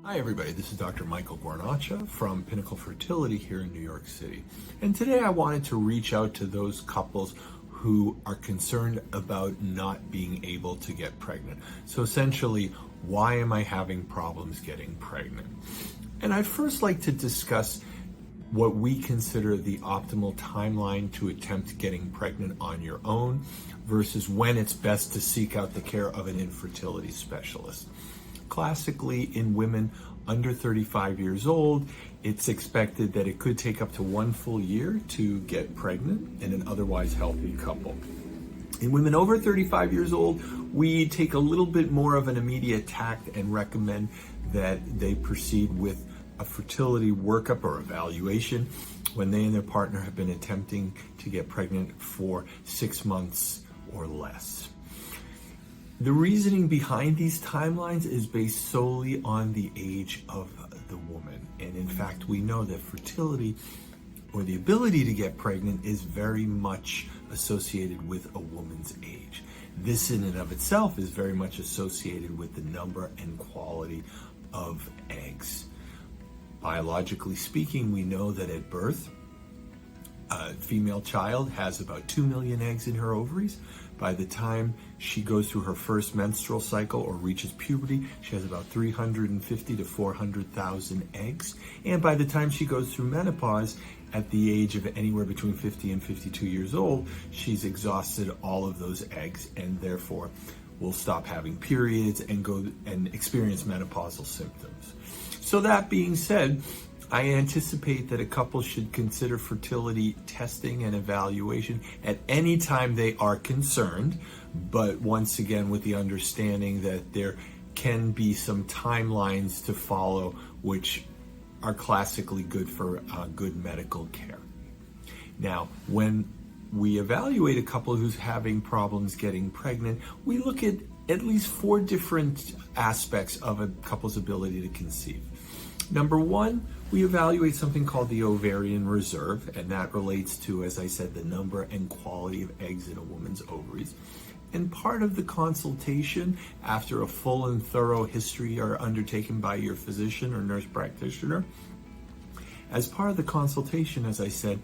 Hi everybody, this is Dr. Michael Guarnaccia from Pinnacle Fertility here in New York City. And today I wanted to reach out to those couples who are concerned about not being able to get pregnant. So essentially, why am I having problems getting pregnant? And I'd first like to discuss what we consider the optimal timeline to attempt getting pregnant on your own versus when it's best to seek out the care of an infertility specialist. Classically, in women under 35 years old, it's expected that it could take up to 1 full year to get pregnant in an otherwise healthy couple. In women over 35 years old, we take a little bit more of an immediate tact and recommend that they proceed with a fertility workup or evaluation when they and their partner have been attempting to get pregnant for 6 months or less. The reasoning behind these timelines is based solely on the age of the woman. And in fact, we know that fertility or the ability to get pregnant is very much associated with a woman's age. This in and of itself is very much associated with the number and quality of eggs. Biologically speaking, we know that at birth, a female child has about 2 million eggs in her ovaries. By the time she goes through her first menstrual cycle or reaches puberty, she has about 350 to 400,000 eggs. And by the time she goes through menopause, at the age of anywhere between 50 and 52 years old, she's exhausted all of those eggs and therefore will stop having periods and go and experience menopausal symptoms. So that being said, I anticipate that a couple should consider fertility testing and evaluation at any time they are concerned, but once again with the understanding that there can be some timelines to follow which are classically good for good medical care. Now, when we evaluate a couple who's having problems getting pregnant, we look at least 4 different aspects of a couple's ability to conceive. Number 1, we evaluate something called the ovarian reserve, and that relates to, as I said, the number and quality of eggs in a woman's ovaries. And part of the consultation, after a full and thorough history are undertaken by your physician or nurse practitioner, as part of the consultation, as I said,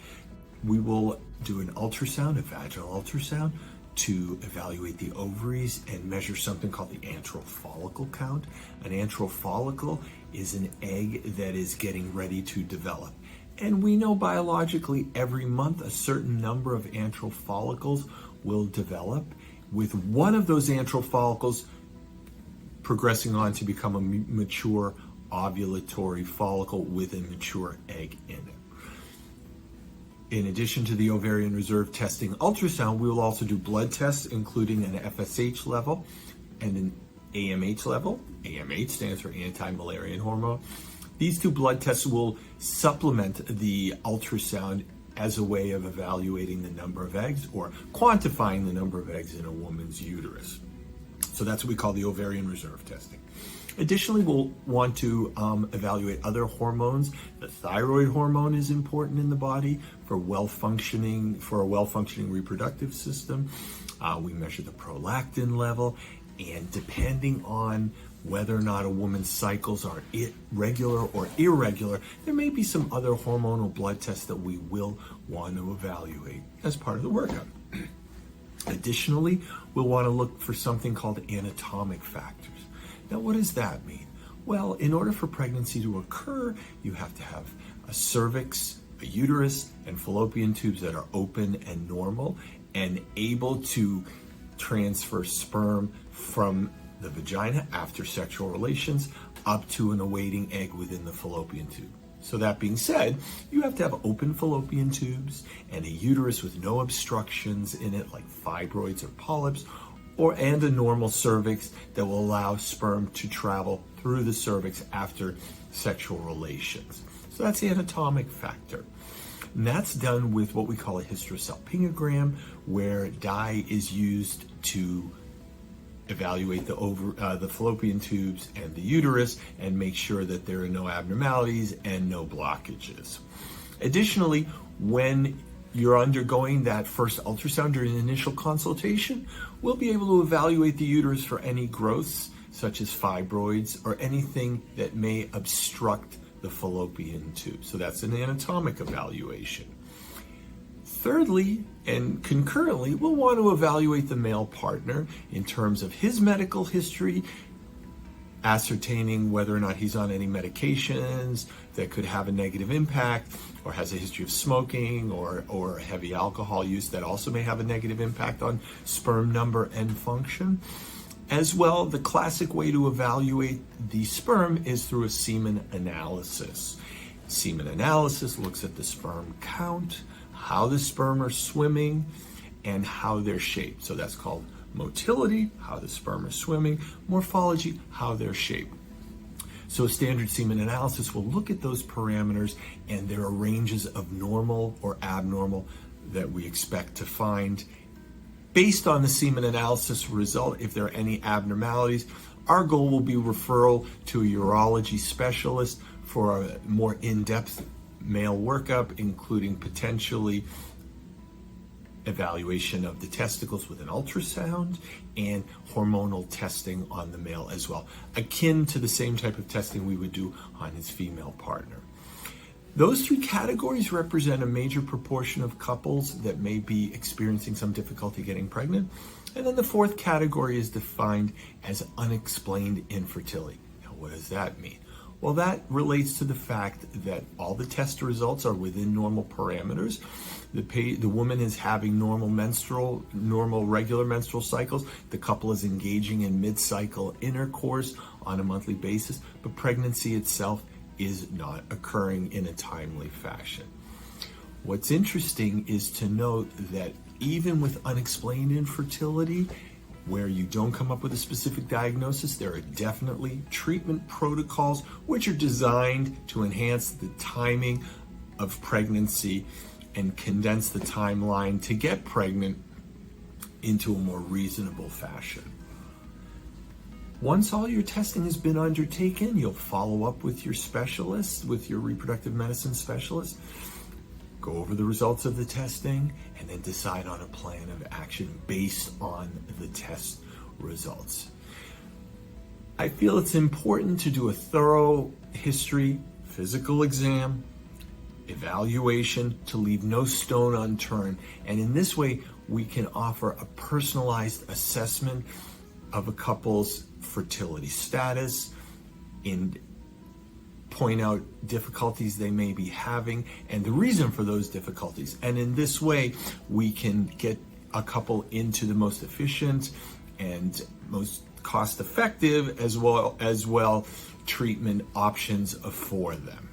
we will do an ultrasound, a vaginal ultrasound, to evaluate the ovaries and measure something called the antral follicle count. An antral follicle is an egg that is getting ready to develop. And we know biologically every month a certain number of antral follicles will develop, with one of those antral follicles progressing on to become a mature ovulatory follicle with a mature egg in it. In addition to the ovarian reserve testing ultrasound, we will also do blood tests, including an FSH level and an AMH level. AMH stands for anti-Müllerian hormone. These 2 blood tests will supplement the ultrasound as a way of evaluating the number of eggs or quantifying the number of eggs in a woman's uterus. So that's what we call the ovarian reserve testing. Additionally, we'll want to evaluate other hormones. The thyroid hormone is important in the body for a well-functioning reproductive system. We measure the prolactin level, and depending on whether or not a woman's cycles are regular or irregular, there may be some other hormonal blood tests that we will want to evaluate as part of the workup. Additionally, we'll want to look for something called anatomic factors. Now, what does that mean? Well, in order for pregnancy to occur, you have to have a cervix, a uterus, and fallopian tubes that are open and normal and able to transfer sperm from the vagina after sexual relations up to an awaiting egg within the fallopian tube. So that being said, you have to have open fallopian tubes and a uterus with no obstructions in it like fibroids or polyps, and a normal cervix that will allow sperm to travel through the cervix after sexual relations. So that's the anatomic factor. And that's done with what we call a hysterosalpingogram, where dye is used to evaluate the fallopian tubes and the uterus and make sure that there are no abnormalities and no blockages. Additionally, when you're undergoing that first ultrasound during the initial consultation, we'll be able to evaluate the uterus for any growths, such as fibroids or anything that may obstruct the fallopian tube. So that's an anatomic evaluation. Thirdly, and concurrently, we'll want to evaluate the male partner in terms of his medical history, ascertaining whether or not he's on any medications that could have a negative impact, or has a history of smoking or heavy alcohol use that also may have a negative impact on sperm number and function. As well, the classic way to evaluate the sperm is through a semen analysis. Semen analysis looks at the sperm count, how the sperm are swimming, and how they're shaped. So that's called motility, how the sperm are swimming; morphology, how they're shaped. So a standard semen analysis will look at those parameters, and there are ranges of normal or abnormal that we expect to find. Based on the semen analysis result, if there are any abnormalities, our goal will be referral to a urology specialist for a more in-depth male workup, including potentially evaluation of the testicles with an ultrasound and hormonal testing on the male as well, akin to the same type of testing we would do on his female partner. Those three categories represent a major proportion of couples that may be experiencing some difficulty getting pregnant. And then the fourth category is defined as unexplained infertility. Now, what does that mean? Well, that relates to the fact that all the test results are within normal parameters. The woman is having normal regular menstrual cycles. The couple is engaging in mid-cycle intercourse on a monthly basis, but pregnancy itself is not occurring in a timely fashion. What's interesting is to note that even with unexplained infertility, where you don't come up with a specific diagnosis, there are definitely treatment protocols which are designed to enhance the timing of pregnancy and condense the timeline to get pregnant into a more reasonable fashion. Once all your testing has been undertaken, you'll follow up with your specialist, with your reproductive medicine specialist, go over the results of the testing, and then decide on a plan of action based on the test results. I feel it's important to do a thorough history, physical exam, evaluation to leave no stone unturned. And in this way, we can offer a personalized assessment of a couple's fertility status and point out difficulties they may be having and the reason for those difficulties. And in this way, we can get a couple into the most efficient and most cost-effective as well treatment options for them.